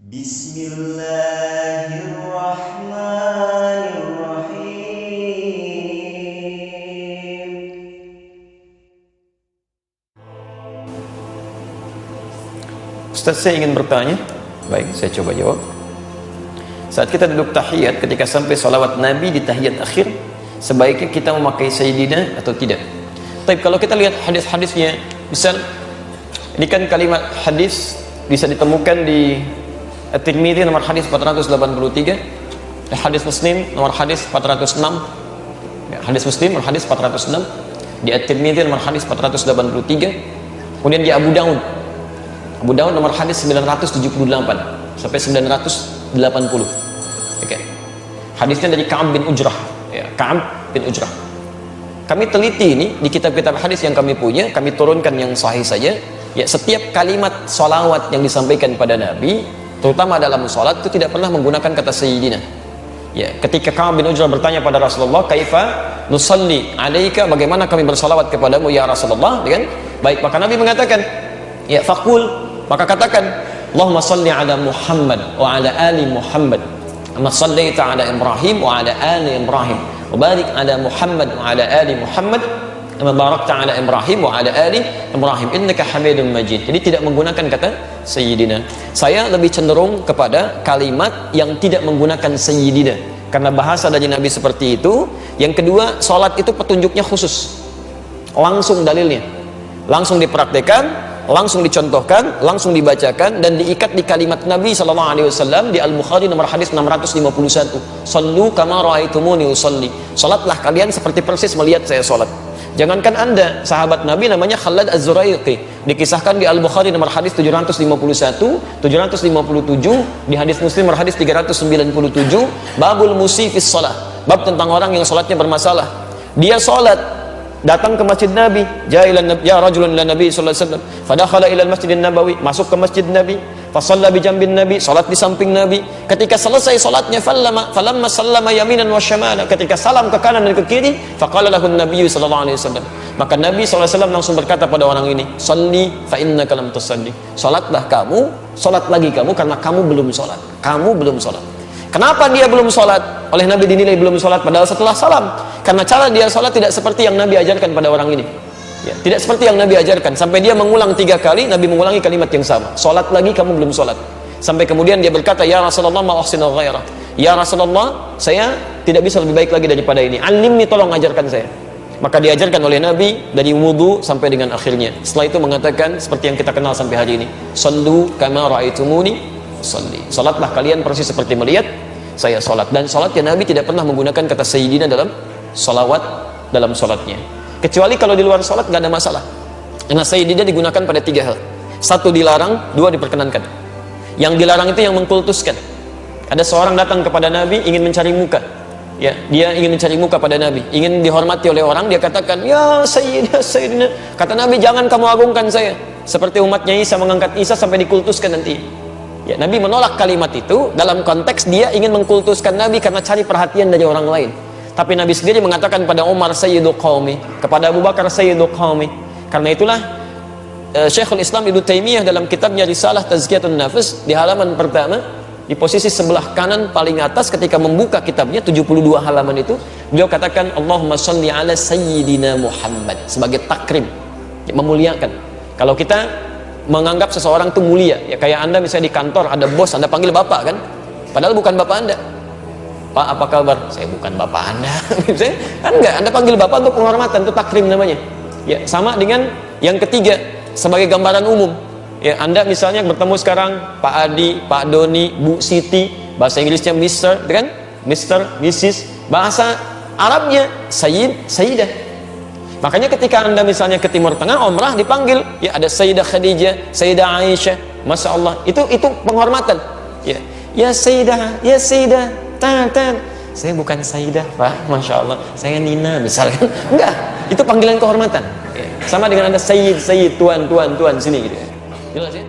Bismillahirrahmanirrahim. Ustaz, saya ingin bertanya. Baik, saya coba jawab. Saat kita duduk tahiyat, ketika sampai salawat Nabi di tahiyat akhir, sebaiknya kita memakai Sayyidina atau tidak? Tapi kalau kita lihat hadis-hadisnya, misal ini kan kalimat hadis bisa ditemukan di At-Tirmidzi nomor hadis 483, hadis Muslim nomor hadis 406, hadis Muslim nomor hadis 406, di At-Tirmidzi nomor hadis 483, kemudian di Abu Daud nomor hadis 978 sampai 980. Oke. Hadisnya dari Ka'ab bin Ujrah, ya, Ka'ab bin Ujrah. Kami teliti ini di kitab-kitab hadis yang kami punya, kami turunkan yang sahih saja. Ya, setiap kalimat salawat yang disampaikan pada Nabi, terutama dalam salat, itu tidak pernah menggunakan kata Sayyidina. Ya, ketika Ka'ab bin Ujrah bertanya pada Rasulullah, "Kaifa nusalli 'alaika?" Bagaimana kami bersalawat kepadamu ya Rasulullah? Kan? Baik, maka Nabi mengatakan, ya faqul, maka katakan, "Allahumma salli 'ala Muhammad wa 'ala ali Muhammad, kama shallaita 'ala Ibrahim wa 'ala ali Ibrahim, wa barik 'ala Muhammad wa 'ala ali Muhammad, kama barakta 'ala Ibrahim wa 'ala ali Ibrahim, innaka Hamidum Majid." Jadi tidak menggunakan kata Sayyidina. Saya lebih cenderung kepada kalimat yang tidak menggunakan Sayyidina, karena bahasa dari Nabi seperti itu. Yang kedua, salat itu petunjuknya khusus, langsung dalilnya, langsung dipraktekkan, langsung dicontohkan, langsung dibacakan, dan diikat di kalimat Nabi SAW di Al-Bukhari nomor hadis 651. "Sallu kama ra'aitumuni usalli." Salatlah kalian seperti persis melihat saya salat. Jangankan Anda, sahabat Nabi namanya Khalad Az-Zuraiqi, dikisahkan di Al-Bukhari nomor hadis 751, 757, di hadis Muslim nomor hadis 397, babul musifis shalah, bab tentang orang yang salatnya bermasalah. Dia salat, datang ke masjid Nabi, ya rajulun ila Nabi sallallahu alaihi wasallam, fadakhala ila al-Masjid Nabawi, masuk ke masjid Nabi, fa shalla bi jambin Nabi, salat di samping Nabi. Ketika selesai salatnya, falamma sallama yaminan wa shimala, ketika salam ke kanan dan ke kiri, faqala lahu an-nabiy sallallahu alaihi wasallam, maka Nabi sallallahu alaihi wasallam langsung berkata pada orang ini, "Shalli fa innaka lam tusalli." Salatlah kamu, salat lagi kamu, karena kamu belum salat. Kamu belum salat. Kenapa dia belum sholat? Oleh Nabi dinilai belum sholat padahal setelah salam, karena cara dia sholat tidak seperti yang Nabi ajarkan pada orang ini, ya, tidak seperti yang Nabi ajarkan. Sampai dia mengulang 3 kali, Nabi mengulangi kalimat yang sama, sholat lagi kamu belum sholat. Sampai kemudian dia berkata, "Ya Rasulullah, ma uhsinu ghairah." Ya Rasulullah, saya tidak bisa lebih baik lagi daripada ini, alimni, tolong ajarkan saya. Maka diajarkan oleh Nabi dari wudu sampai dengan akhirnya. Setelah itu mengatakan seperti yang kita kenal sampai hari ini, "Sallu kama ra'aitumuni usalli." Salatlah kalian persis seperti melihat saya salat. Dan salatnya Nabi tidak pernah menggunakan kata Sayyidina dalam salawat, dalam salatnya. Kecuali kalau di luar salat nggak ada masalah, karena Sayyidina digunakan pada 3 hal. 1 dilarang, 2 diperkenankan. Yang dilarang itu yang mengkultuskan. Ada seorang datang kepada Nabi ingin mencari muka, ya, dia ingin mencari muka pada Nabi, ingin dihormati oleh orang, dia katakan, "Ya Sayyidina, Sayyidina." Kata Nabi, "Jangan kamu agungkan saya seperti umatnya Isa mengangkat Isa sampai dikultuskan nanti." Ya, Nabi menolak kalimat itu dalam konteks dia ingin mengkultuskan Nabi karena cari perhatian dari orang lain. Tapi Nabi sendiri mengatakan pada Umar, "Sayyidu qaumi," kepada Abu Bakar, "Sayyidu qaumi." Karena itulah Syekhul Islam Ibnu Taimiyah dalam kitabnya Risalah Tazkiyatun Nafs di halaman pertama, di posisi sebelah kanan paling atas, ketika membuka kitabnya 72 halaman itu, beliau katakan, "Allahumma shalli ala Sayyidina Muhammad," sebagai takrim, ya, memuliakan. Kalau kita menganggap seseorang itu mulia, ya, kayak Anda misalnya di kantor ada bos, Anda panggil bapak kan, padahal bukan bapak Anda. "Pak, apa kabar?" "Saya bukan bapak Anda." Kan enggak, Anda panggil bapak untuk penghormatan, itu takrim namanya. Ya, sama dengan yang ketiga sebagai gambaran umum. Ya, Anda misalnya bertemu sekarang Pak Adi, Pak Doni, Bu Siti, bahasa Inggrisnya Mr, kan? Mr, Mrs, bahasa Arabnya Sayyid, Sayyidah. Makanya ketika Anda misalnya ke Timur Tengah umrah dipanggil, ya, ada Sayyidah Khadijah, Sayyidah Aisyah, Masya Allah, itu penghormatan. Ya, ya Sayyidah, ya Sayyidah, tan. Saya bukan Sayyidah, Pak, Masya Allah, saya Nina misalkan. Enggak, itu panggilan kehormatan. Ya, sama dengan Anda Sayyid, tuan, sini gitu. Jelas ya?